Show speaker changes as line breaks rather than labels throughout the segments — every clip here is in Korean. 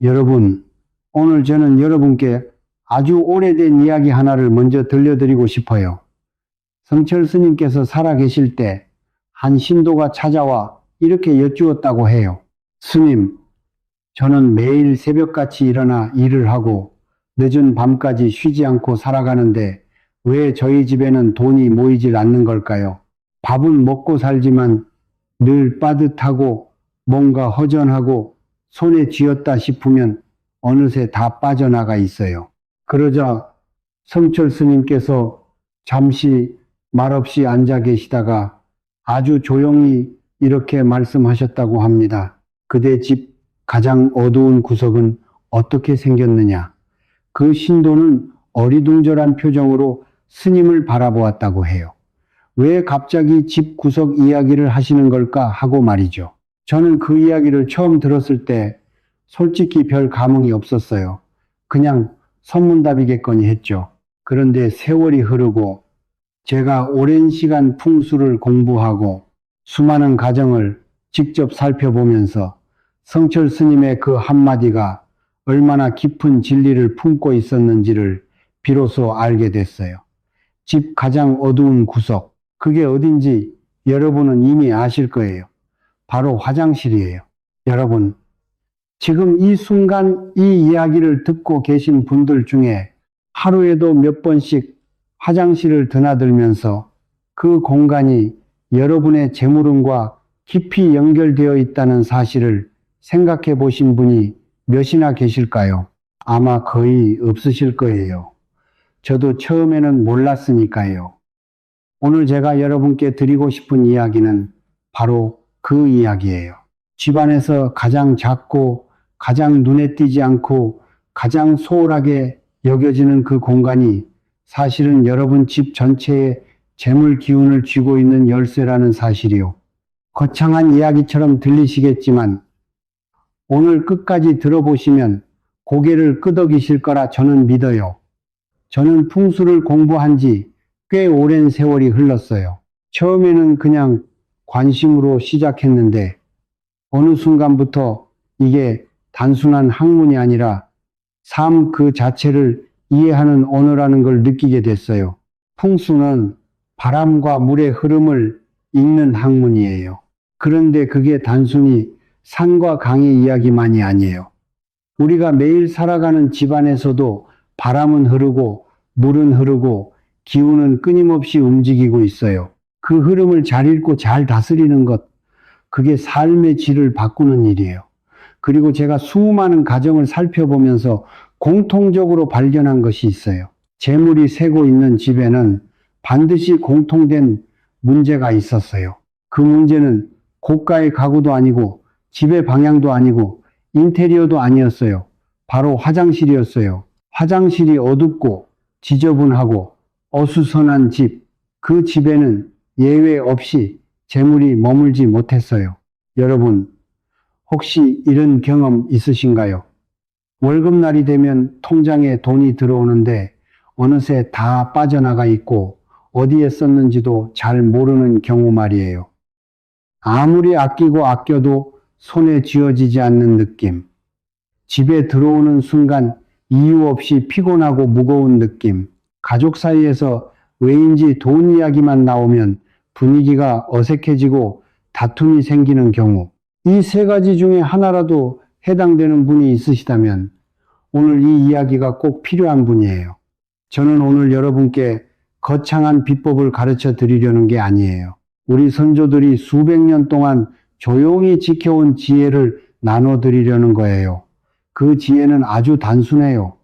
여러분, 오늘 저는 여러분께 아주 오래된 이야기 하나를 먼저 들려드리고 싶어요. 성철 스님께서 살아계실 때 한 신도가 찾아와 이렇게 여쭈었다고 해요. 스님, 저는 매일 새벽같이 일어나 일을 하고 늦은 밤까지 쉬지 않고 살아가는데 왜 저희 집에는 돈이 모이질 않는 걸까요? 밥은 먹고 살지만 늘 빠듯하고 뭔가 허전하고 손에 쥐었다 싶으면 어느새 다 빠져나가 있어요. 그러자 성철 스님께서 잠시 말없이 앉아 계시다가 아주 조용히 이렇게 말씀하셨다고 합니다. 그대 집 가장 어두운 구석은 어떻게 생겼느냐? 그 신도는 어리둥절한 표정으로 스님을 바라보았다고 해요. 왜 갑자기 집 구석 이야기를 하시는 걸까 하고 말이죠. 저는 그 이야기를 처음 들었을 때 솔직히 별 감흥이 없었어요. 그냥 선문답이겠거니 했죠. 그런데 세월이 흐르고 제가 오랜 시간 풍수를 공부하고 수많은 가정을 직접 살펴보면서 성철 스님의 그 한마디가 얼마나 깊은 진리를 품고 있었는지를 비로소 알게 됐어요. 집 가장 어두운 구석, 그게 어딘지 여러분은 이미 아실 거예요. 바로 화장실이에요. 여러분, 지금 이 순간 이 이야기를 듣고 계신 분들 중에 하루에도 몇 번씩 화장실을 드나들면서 그 공간이 여러분의 재물운과 깊이 연결되어 있다는 사실을 생각해 보신 분이 몇이나 계실까요? 아마 거의 없으실 거예요. 저도 처음에는 몰랐으니까요. 오늘 제가 여러분께 드리고 싶은 이야기는 바로 그 이야기예요. 집안에서 가장 작고 가장 눈에 띄지 않고 가장 소홀하게 여겨지는 그 공간이 사실은 여러분 집 전체에 재물 기운을 쥐고 있는 열쇠라는 사실이요. 거창한 이야기처럼 들리시겠지만 오늘 끝까지 들어보시면 고개를 끄덕이실 거라 저는 믿어요. 저는 풍수를 공부한 지 꽤 오랜 세월이 흘렀어요. 처음에는 그냥 관심으로 시작했는데 어느 순간부터 이게 단순한 학문이 아니라 삶 그 자체를 이해하는 언어라는 걸 느끼게 됐어요. 풍수는 바람과 물의 흐름을 읽는 학문이에요. 그런데 그게 단순히 산과 강의 이야기만이 아니에요. 우리가 매일 살아가는 집안에서도 바람은 흐르고 물은 흐르고 기운은 끊임없이 움직이고 있어요. 그 흐름을 잘 읽고 잘 다스리는 것, 그게 삶의 질을 바꾸는 일이에요. 그리고 제가 수많은 가정을 살펴보면서 공통적으로 발견한 것이 있어요. 재물이 새고 있는 집에는 반드시 공통된 문제가 있었어요. 그 문제는 고가의 가구도 아니고 집의 방향도 아니고 인테리어도 아니었어요. 바로 화장실이었어요. 화장실이 어둡고 지저분하고 어수선한 집, 그 집에는 예외 없이 재물이 머물지 못했어요. 여러분, 혹시 이런 경험 있으신가요? 월급날이 되면 통장에 돈이 들어오는데 어느새 다 빠져나가 있고 어디에 썼는지도 잘 모르는 경우 말이에요. 아무리 아끼고 아껴도 손에 쥐어지지 않는 느낌. 집에 들어오는 순간 이유 없이 피곤하고 무거운 느낌. 가족 사이에서 왜인지 돈 이야기만 나오면 분위기가 어색해지고 다툼이 생기는 경우. 이 세 가지 중에 하나라도 해당되는 분이 있으시다면 오늘 이 이야기가 꼭 필요한 분이에요. 저는 오늘 여러분께 거창한 비법을 가르쳐 드리려는 게 아니에요. 우리 선조들이 수백 년 동안 조용히 지켜온 지혜를 나눠 드리려는 거예요. 그 지혜는 아주 단순해요.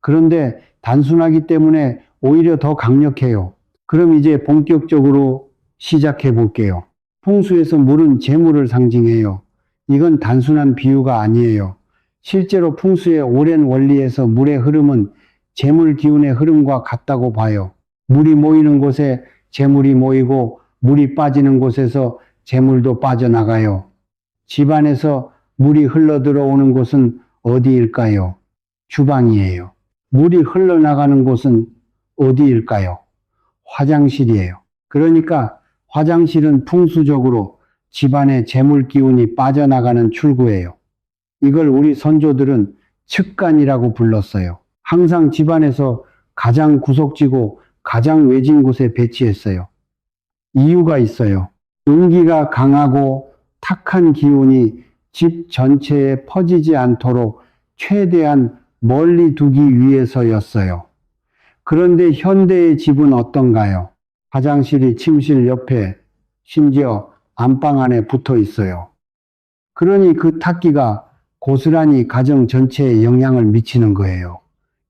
그런데 단순하기 때문에 오히려 더 강력해요. 그럼 이제 본격적으로 시작해 볼게요. 풍수에서 물은 재물을 상징해요. 이건 단순한 비유가 아니에요. 실제로 풍수의 오랜 원리에서 물의 흐름은 재물 기운의 흐름과 같다고 봐요. 물이 모이는 곳에 재물이 모이고 물이 빠지는 곳에서 재물도 빠져나가요. 집안에서 물이 흘러들어오는 곳은 어디일까요? 주방이에요. 물이 흘러나가는 곳은 어디일까요? 화장실이에요. 그러니까 화장실은 풍수적으로 집안의 재물 기운이 빠져나가는 출구예요. 이걸 우리 선조들은 측간이라고 불렀어요. 항상 집안에서 가장 구석지고 가장 외진 곳에 배치했어요. 이유가 있어요. 음기가 강하고 탁한 기운이 집 전체에 퍼지지 않도록 최대한 멀리 두기 위해서였어요. 그런데 현대의 집은 어떤가요? 화장실이 침실 옆에, 심지어 안방 안에 붙어 있어요. 그러니 그 탁기가 고스란히 가정 전체에 영향을 미치는 거예요.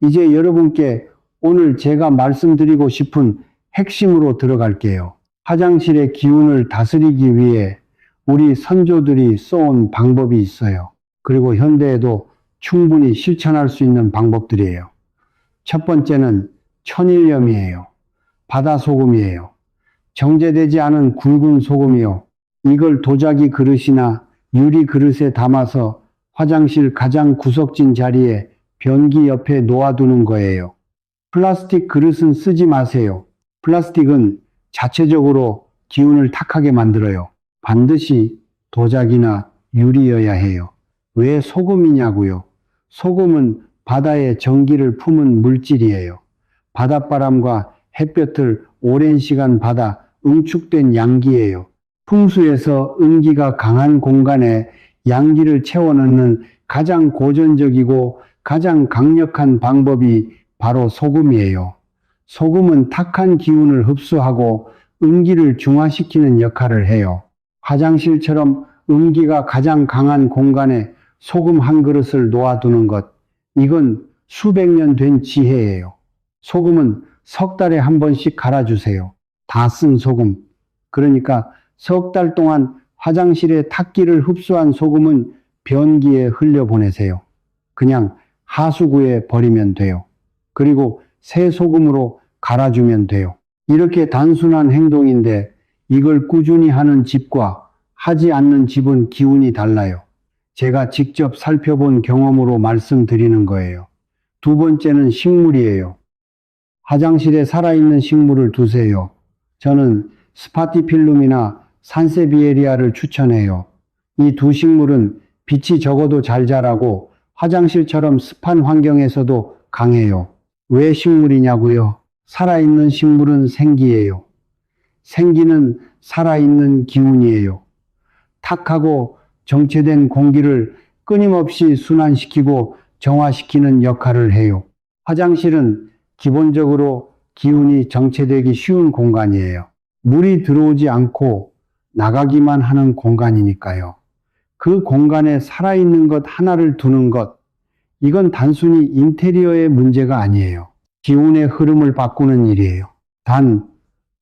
이제 여러분께 오늘 제가 말씀드리고 싶은 핵심으로 들어갈게요. 화장실의 기운을 다스리기 위해 우리 선조들이 써온 방법이 있어요. 그리고 현대에도 충분히 실천할 수 있는 방법들이에요. 첫 번째는 천일염이에요. 바다소금이에요. 정제되지 않은 굵은 소금이요. 이걸 도자기 그릇이나 유리 그릇에 담아서 화장실 가장 구석진 자리에 변기 옆에 놓아두는 거예요. 플라스틱 그릇은 쓰지 마세요. 플라스틱은 자체적으로 기운을 탁하게 만들어요. 반드시 도자기나 유리여야 해요. 왜 소금이냐고요? 소금은 바다의 정기를 품은 물질이에요. 바닷바람과 햇볕을 오랜 시간 받아 응축된 양기예요. 풍수에서 음기가 강한 공간에 양기를 채워넣는 가장 고전적이고 가장 강력한 방법이 바로 소금이에요. 소금은 탁한 기운을 흡수하고 음기를 중화시키는 역할을 해요. 화장실처럼 음기가 가장 강한 공간에 소금 한 그릇을 놓아두는 것, 이건 수백 년 된 지혜예요. 소금은 석 달에 한 번씩 갈아주세요. 다 쓴 소금. 그러니까 석 달 동안 화장실에 탁기를 흡수한 소금은 변기에 흘려보내세요. 그냥 하수구에 버리면 돼요. 그리고 새 소금으로 갈아주면 돼요. 이렇게 단순한 행동인데 이걸 꾸준히 하는 집과 하지 않는 집은 기운이 달라요. 제가 직접 살펴본 경험으로 말씀드리는 거예요. 두 번째는 식물이에요. 화장실에 살아있는 식물을 두세요. 저는 스파티필름이나 산세비에리아를 추천해요. 이 두 식물은 빛이 적어도 잘 자라고 화장실처럼 습한 환경에서도 강해요. 왜 식물이냐고요? 살아있는 식물은 생기예요. 생기는 살아있는 기운이에요. 탁하고 정체된 공기를 끊임없이 순환시키고 정화시키는 역할을 해요. 화장실은 기본적으로 기운이 정체되기 쉬운 공간이에요. 물이 들어오지 않고 나가기만 하는 공간이니까요. 그 공간에 살아있는 것 하나를 두는 것, 이건 단순히 인테리어의 문제가 아니에요. 기운의 흐름을 바꾸는 일이에요. 단,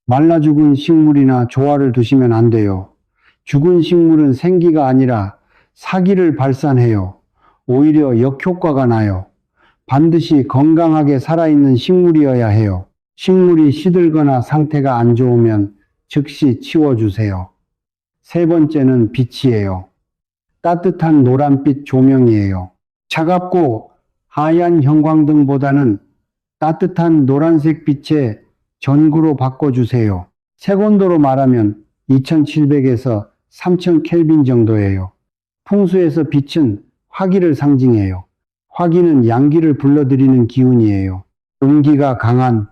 말라 죽은 식물이나 조화를 두시면 안 돼요. 죽은 식물은 생기가 아니라 사기를 발산해요. 오히려 역효과가 나요. 반드시 건강하게 살아있는 식물이어야 해요. 식물이 시들거나 상태가 안 좋으면 즉시 치워주세요. 세 번째는 빛이에요. 따뜻한 노란빛 조명이에요. 차갑고 하얀 형광등보다는 따뜻한 노란색 빛의 전구로 바꿔주세요. 색온도로 말하면 2700에서 3000 켈빈 정도예요. 풍수에서 빛은 화기를 상징해요. 화기는 양기를 불러들이는 기운이에요. 음기가 강한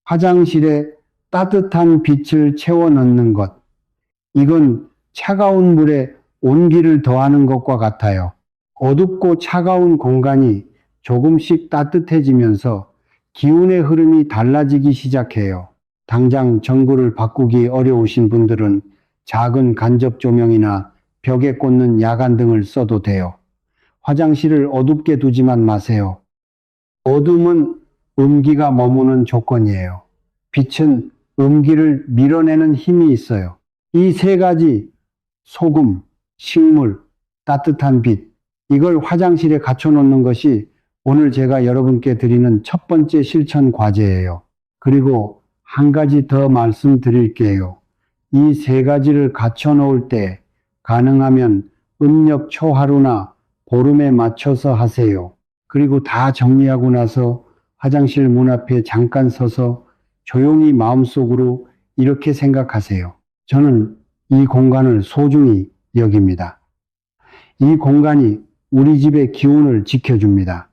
화장실에 따뜻한 빛을 채워 넣는 것. 이건 차가운 물에 온기를 더하는 것과 같아요. 어둡고 차가운 공간이 조금씩 따뜻해지면서 기운의 흐름이 달라지기 시작해요. 당장 전구를 바꾸기 어려우신 분들은 작은 간접 조명이나 벽에 꽂는 야간 등을 써도 돼요. 화장실을 어둡게 두지만 마세요. 어둠은 음기가 머무는 조건이에요. 빛은 음기를 밀어내는 힘이 있어요. 이 세 가지, 소금, 식물, 따뜻한 빛, 이걸 화장실에 갖춰 놓는 것이 오늘 제가 여러분께 드리는 첫 번째 실천 과제예요. 그리고 한 가지 더 말씀드릴게요. 이 세 가지를 갖춰 놓을 때 가능하면 음력 초하루나 보름에 맞춰서 하세요. 그리고 다 정리하고 나서 화장실 문 앞에 잠깐 서서 조용히 마음속으로 이렇게 생각하세요. 저는 이 공간을 소중히 여깁니다. 이 공간이 우리 집의 기운을 지켜줍니다.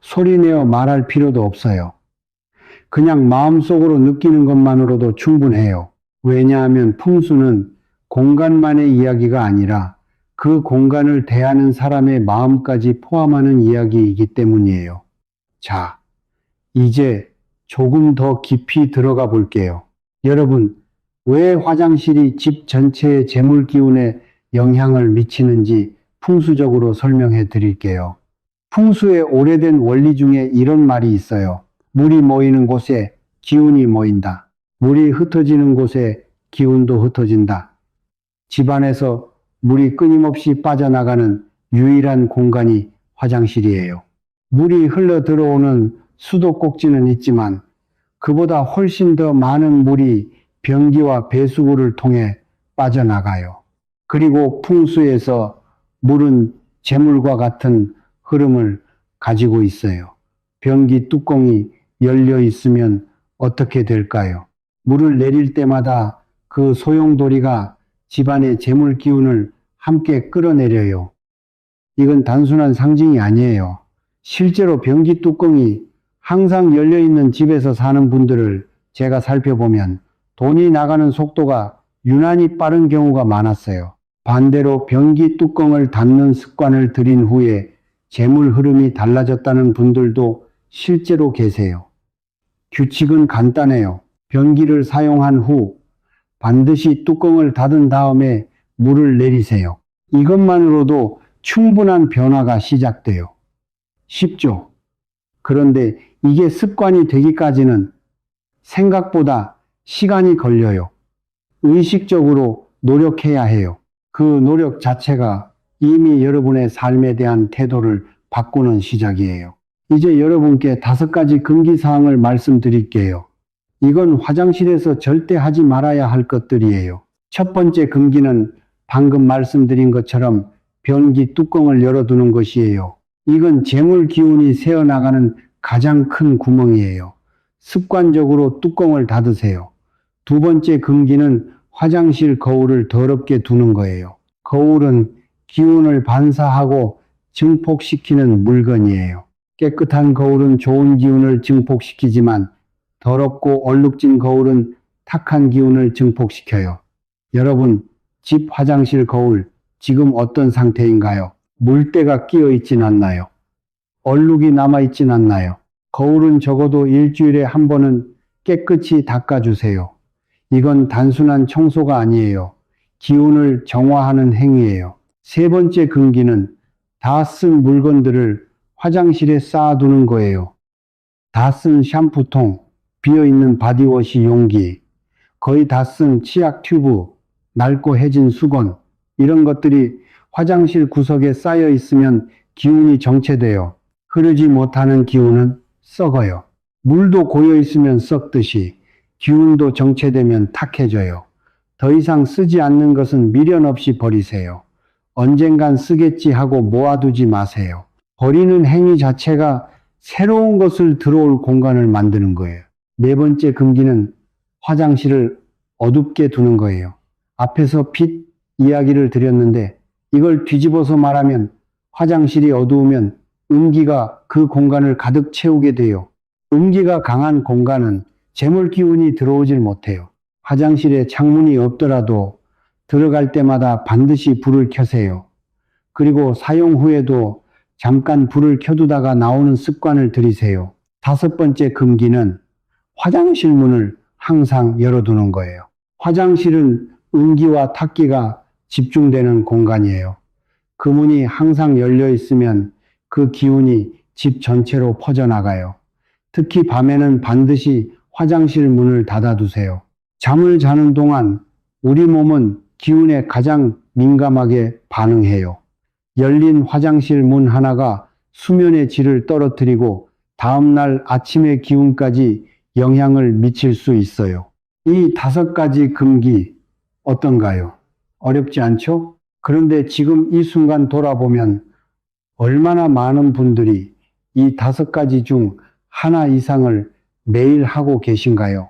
소리내어 말할 필요도 없어요. 그냥 마음속으로 느끼는 것만으로도 충분해요. 왜냐하면 풍수는 공간만의 이야기가 아니라 그 공간을 대하는 사람의 마음까지 포함하는 이야기이기 때문이에요. 자, 이제 조금 더 깊이 들어가 볼게요. 여러분, 왜 화장실이 집 전체의 재물 기운에 영향을 미치는지 풍수적으로 설명해 드릴게요. 풍수의 오래된 원리 중에 이런 말이 있어요. 물이 모이는 곳에 기운이 모인다. 물이 흩어지는 곳에 기운도 흩어진다. 집안에서 물이 끊임없이 빠져나가는 유일한 공간이 화장실이에요. 물이 흘러 들어오는 수도꼭지는 있지만 그보다 훨씬 더 많은 물이 변기와 배수구를 통해 빠져나가요. 그리고 풍수에서 물은 재물과 같은 흐름을 가지고 있어요. 변기 뚜껑이 열려 있으면 어떻게 될까요? 물을 내릴 때마다 그 소용돌이가 집안의 재물 기운을 함께 끌어내려요. 이건 단순한 상징이 아니에요. 실제로 변기 뚜껑이 항상 열려 있는 집에서 사는 분들을 제가 살펴보면 돈이 나가는 속도가 유난히 빠른 경우가 많았어요. 반대로 변기 뚜껑을 닫는 습관을 들인 후에 재물 흐름이 달라졌다는 분들도 실제로 계세요. 규칙은 간단해요. 변기를 사용한 후 반드시 뚜껑을 닫은 다음에 물을 내리세요. 이것만으로도 충분한 변화가 시작돼요. 쉽죠? 그런데 이게 습관이 되기까지는 생각보다 시간이 걸려요. 의식적으로 노력해야 해요. 그 노력 자체가 이미 여러분의 삶에 대한 태도를 바꾸는 시작이에요. 이제 여러분께 5가지 금기사항을 말씀드릴게요. 이건 화장실에서 절대 하지 말아야 할 것들이에요. 첫 번째 금기는 방금 말씀드린 것처럼 변기 뚜껑을 열어두는 것이에요. 이건 재물 기운이 새어나가는 가장 큰 구멍이에요. 습관적으로 뚜껑을 닫으세요. 두 번째 금기는 화장실 거울을 더럽게 두는 거예요. 거울은 기운을 반사하고 증폭시키는 물건이에요. 깨끗한 거울은 좋은 기운을 증폭시키지만 더럽고 얼룩진 거울은 탁한 기운을 증폭시켜요. 여러분, 집 화장실 거울 지금 어떤 상태인가요? 물때가 끼어 있진 않나요? 얼룩이 남아 있진 않나요? 거울은 적어도 일주일에 한 번은 깨끗이 닦아주세요. 이건 단순한 청소가 아니에요. 기운을 정화하는 행위예요. 세 번째 금기는 다 쓴 물건들을 화장실에 쌓아두는 거예요. 다 쓴 샴푸통, 비어있는 바디워시 용기, 거의 다 쓴 치약 튜브, 낡고 해진 수건, 이런 것들이 화장실 구석에 쌓여 있으면 기운이 정체돼요. 흐르지 못하는 기운은 썩어요. 물도 고여 있으면 썩듯이 기운도 정체되면 탁해져요. 더 이상 쓰지 않는 것은 미련 없이 버리세요. 언젠간 쓰겠지 하고 모아두지 마세요. 버리는 행위 자체가 새로운 것을 들어올 공간을 만드는 거예요. 네 번째 금기는 화장실을 어둡게 두는 거예요. 앞에서 빛 이야기를 드렸는데 이걸 뒤집어서 말하면 화장실이 어두우면 음기가 그 공간을 가득 채우게 돼요. 음기가 강한 공간은 재물 기운이 들어오질 못해요. 화장실에 창문이 없더라도 들어갈 때마다 반드시 불을 켜세요. 그리고 사용 후에도 잠깐 불을 켜두다가 나오는 습관을 들이세요. 5번째 금기는 화장실 문을 항상 열어두는 거예요. 화장실은 음기와 탁기가 집중되는 공간이에요. 그 문이 항상 열려 있으면 그 기운이 집 전체로 퍼져나가요. 특히 밤에는 반드시 화장실 문을 닫아두세요. 잠을 자는 동안 우리 몸은 기운에 가장 민감하게 반응해요. 열린 화장실 문 하나가 수면의 질을 떨어뜨리고 다음날 아침의 기운까지 영향을 미칠 수 있어요. 이 5가지 금기 어떤가요? 어렵지 않죠? 그런데 지금 이 순간 돌아보면 얼마나 많은 분들이 이 5가지 중 하나 이상을 매일 하고 계신가요?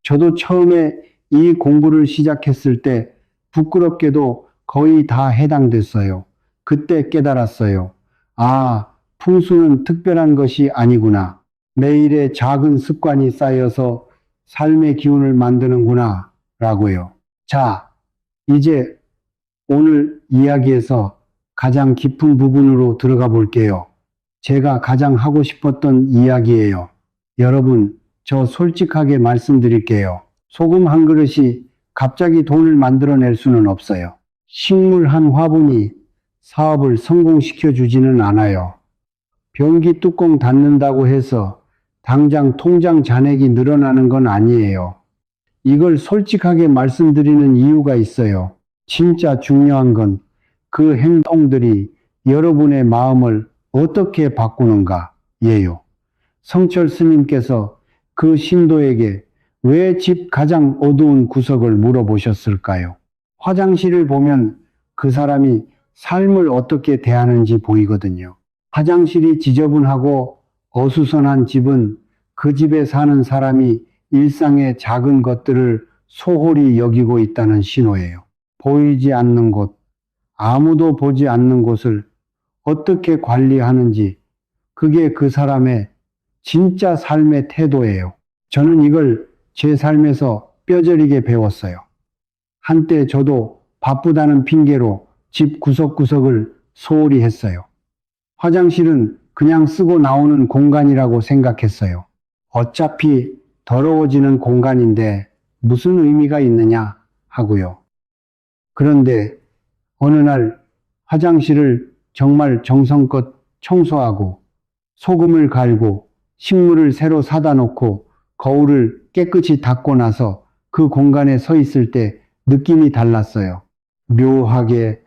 저도 처음에 이 공부를 시작했을 때 부끄럽게도 거의 다 해당됐어요. 그때 깨달았어요. 아, 풍수는 특별한 것이 아니구나. 매일의 작은 습관이 쌓여서 삶의 기운을 만드는구나, 라고요. 자, 이제 오늘 이야기에서 가장 깊은 부분으로 들어가 볼게요. 제가 가장 하고 싶었던 이야기예요. 여러분, 저 솔직하게 말씀드릴게요. 소금 한 그릇이 갑자기 돈을 만들어낼 수는 없어요. 식물 한 화분이 사업을 성공시켜 주지는 않아요. 변기 뚜껑 닫는다고 해서 당장 통장 잔액이 늘어나는 건 아니에요. 이걸 솔직하게 말씀드리는 이유가 있어요. 진짜 중요한 건 그 행동들이 여러분의 마음을 어떻게 바꾸는가예요. 성철 스님께서 그 신도에게 왜 집 가장 어두운 구석을 물어보셨을까요? 화장실을 보면 그 사람이 삶을 어떻게 대하는지 보이거든요. 화장실이 지저분하고 어수선한 집은 그 집에 사는 사람이 일상의 작은 것들을 소홀히 여기고 있다는 신호예요. 보이지 않는 곳, 아무도 보지 않는 곳을 어떻게 관리하는지 그게 그 사람의 진짜 삶의 태도예요. 저는 이걸 제 삶에서 뼈저리게 배웠어요. 한때 저도 바쁘다는 핑계로 집 구석구석을 소홀히 했어요. 화장실은 그냥 쓰고 나오는 공간이라고 생각했어요. 어차피 더러워지는 공간인데 무슨 의미가 있느냐 하고요. 그런데 어느 날 화장실을 정말 정성껏 청소하고 소금을 갈고 식물을 새로 사다 놓고 거울을 깨끗이 닦고 나서 그 공간에 서 있을 때 느낌이 달랐어요. 묘하게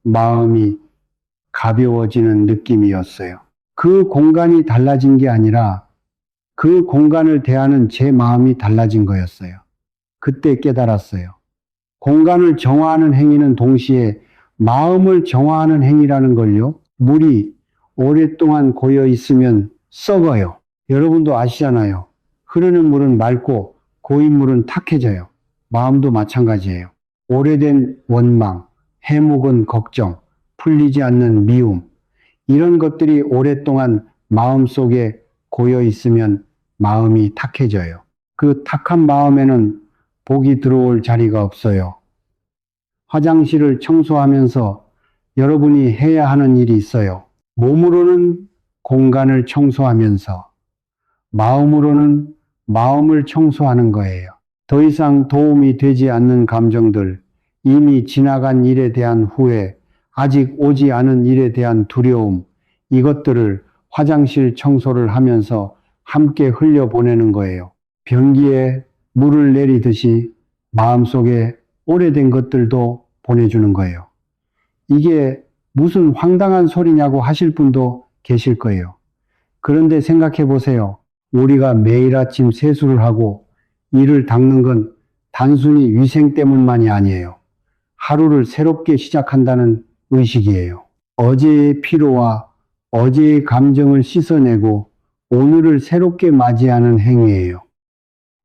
마음이 가벼워지는 느낌이었어요. 그 공간이 달라진 게 아니라 그 공간을 대하는 제 마음이 달라진 거였어요. 그때 깨달았어요. 공간을 정화하는 행위는 동시에 마음을 정화하는 행위라는 걸요. 물이 오랫동안 고여 있으면 썩어요. 여러분도 아시잖아요. 흐르는 물은 맑고 고인 물은 탁해져요. 마음도 마찬가지예요. 오래된 원망, 해묵은 걱정, 풀리지 않는 미움, 이런 것들이 오랫동안 마음속에 고여 있으면 마음이 탁해져요. 그 탁한 마음에는 복이 들어올 자리가 없어요. 화장실을 청소하면서 여러분이 해야 하는 일이 있어요. 몸으로는 공간을 청소하면서 마음으로는 마음을 청소하는 거예요. 더 이상 도움이 되지 않는 감정들, 이미 지나간 일에 대한 후회, 아직 오지 않은 일에 대한 두려움, 이것들을 화장실 청소를 하면서 함께 흘려보내는 거예요. 변기에 물을 내리듯이 마음속에 오래된 것들도 보내주는 거예요. 이게 무슨 황당한 소리냐고 하실 분도 계실 거예요. 그런데 생각해 보세요. 우리가 매일 아침 세수를 하고 이를 닦는 건 단순히 위생 때문만이 아니에요. 하루를 새롭게 시작한다는 의식이에요. 어제의 피로와 어제의 감정을 씻어내고 오늘을 새롭게 맞이하는 행위예요.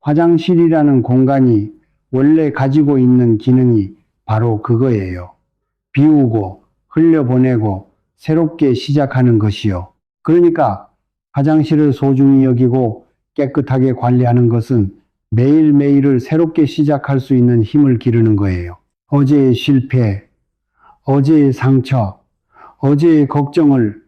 화장실이라는 공간이 원래 가지고 있는 기능이 바로 그거예요. 비우고 흘려보내고 새롭게 시작하는 것이요. 그러니까 화장실을 소중히 여기고 깨끗하게 관리하는 것은 매일매일을 새롭게 시작할 수 있는 힘을 기르는 거예요. 어제의 실패, 어제의 상처, 어제의 걱정을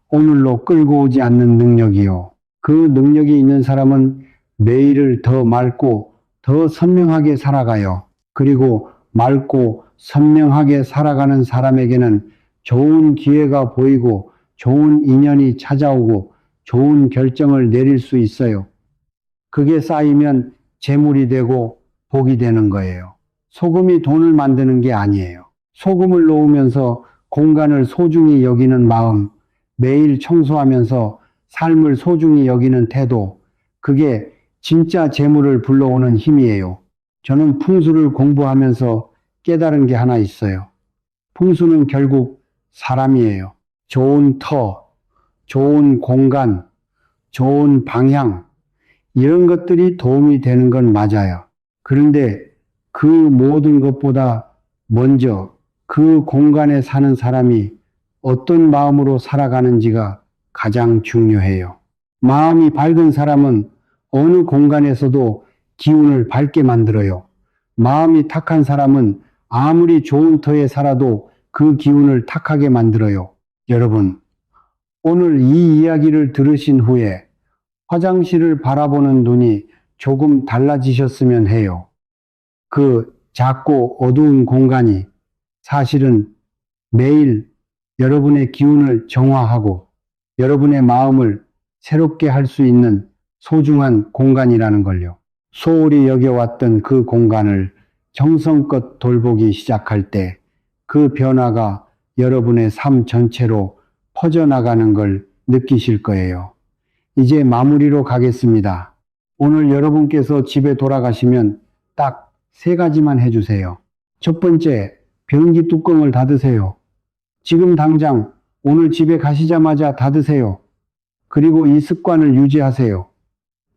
오늘로 끌고 오지 않는 능력이요. 그 능력이 있는 사람은 매일을 더 맑고 더 선명하게 살아가요. 그리고 맑고 선명하게 살아가는 사람에게는 좋은 기회가 보이고 좋은 인연이 찾아오고 좋은 결정을 내릴 수 있어요. 그게 쌓이면 재물이 되고 복이 되는 거예요. 소금이 돈을 만드는 게 아니에요. 소금을 놓으면서 공간을 소중히 여기는 마음, 매일 청소하면서 삶을 소중히 여기는 태도, 그게 진짜 재물을 불러오는 힘이에요. 저는 풍수를 공부하면서 깨달은 게 하나 있어요. 풍수는 결국 사람이에요. 좋은 터, 좋은 공간, 좋은 방향, 이런 것들이 도움이 되는 건 맞아요. 그런데 그 모든 것보다 먼저 그 공간에 사는 사람이 어떤 마음으로 살아가는지가 가장 중요해요. 마음이 밝은 사람은 어느 공간에서도 기운을 밝게 만들어요. 마음이 탁한 사람은 아무리 좋은 터에 살아도 그 기운을 탁하게 만들어요. 여러분, 오늘 이 이야기를 들으신 후에 화장실을 바라보는 눈이 조금 달라지셨으면 해요. 그 작고 어두운 공간이 사실은 매일 여러분의 기운을 정화하고 여러분의 마음을 새롭게 할 수 있는 소중한 공간이라는 걸요. 소홀히 여겨왔던 그 공간을 정성껏 돌보기 시작할 때 그 변화가 여러분의 삶 전체로 퍼져나가는 걸 느끼실 거예요. 이제 마무리로 가겠습니다. 오늘 여러분께서 집에 돌아가시면 딱 3가지만 해주세요. 첫 번째, 변기 뚜껑을 닫으세요. 지금 당장 오늘 집에 가시자마자 닫으세요. 그리고 이 습관을 유지하세요.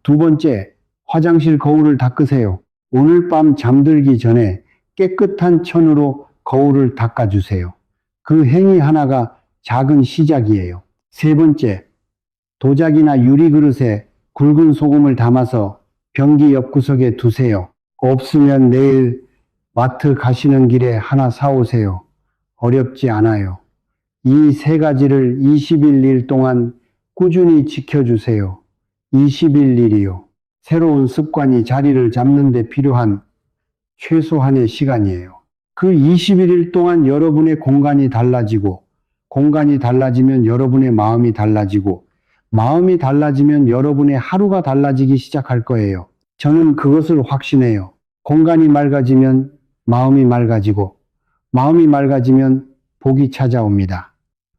두 번째, 화장실 거울을 닦으세요. 오늘 밤 잠들기 전에 깨끗한 천으로 거울을 닦아주세요. 그 행위 하나가 작은 시작이에요. 세 번째, 도자기나 유리 그릇에 굵은 소금을 담아서 변기 옆구석에 두세요. 없으면 내일 마트 가시는 길에 하나 사오세요. 어렵지 않아요. 이 3가지를 21일 동안 꾸준히 지켜주세요. 21일이요. 새로운 습관이 자리를 잡는 데 필요한 최소한의 시간이에요. 그 21일 동안 여러분의 공간이 달라지고, 공간이 달라지면 여러분의 마음이 달라지고, 마음이 달라지면 여러분의 하루가 달라지기 시작할 거예요. 저는 그것을 확신해요. 공간이 맑아지면 마음이 맑아지고, 마음이 맑아지면 복이 찾아옵니다.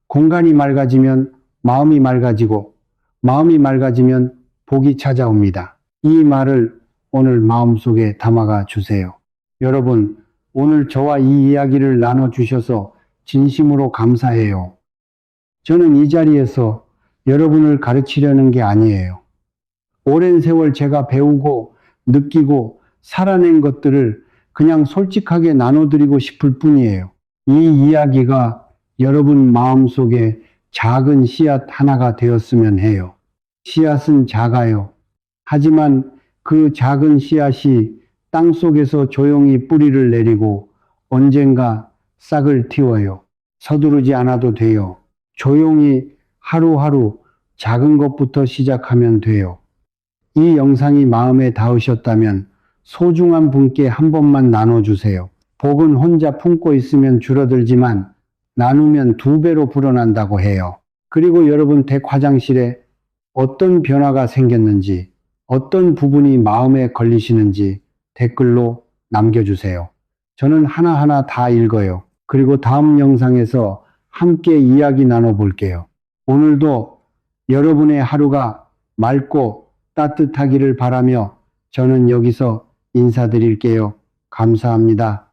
공간이 맑아지면 마음이 맑아지고, 마음이 맑아지면 복이 찾아옵니다. 이 말을 오늘 마음속에 담아가 주세요. 여러분, 오늘 저와 이 이야기를 나눠주셔서 진심으로 감사해요. 저는 이 자리에서 여러분을 가르치려는 게 아니에요. 오랜 세월 제가 배우고 느끼고 살아낸 것들을 그냥 솔직하게 나눠드리고 싶을 뿐이에요. 이 이야기가 여러분 마음속에 작은 씨앗 하나가 되었으면 해요. 씨앗은 작아요. 하지만 그 작은 씨앗이 땅속에서 조용히 뿌리를 내리고 언젠가 싹을 틔워요. 서두르지 않아도 돼요. 조용히 하루하루 작은 것부터 시작하면 돼요. 이 영상이 마음에 닿으셨다면 소중한 분께 한 번만 나눠주세요. 복은 혼자 품고 있으면 줄어들지만 나누면 2배로 불어난다고 해요. 그리고 여러분 댁 화장실에 어떤 변화가 생겼는지, 어떤 부분이 마음에 걸리시는지 댓글로 남겨주세요. 저는 하나하나 다 읽어요. 그리고 다음 영상에서 함께 이야기 나눠볼게요. 오늘도 여러분의 하루가 맑고 따뜻하기를 바라며 저는 여기서 인사드릴게요. 감사합니다.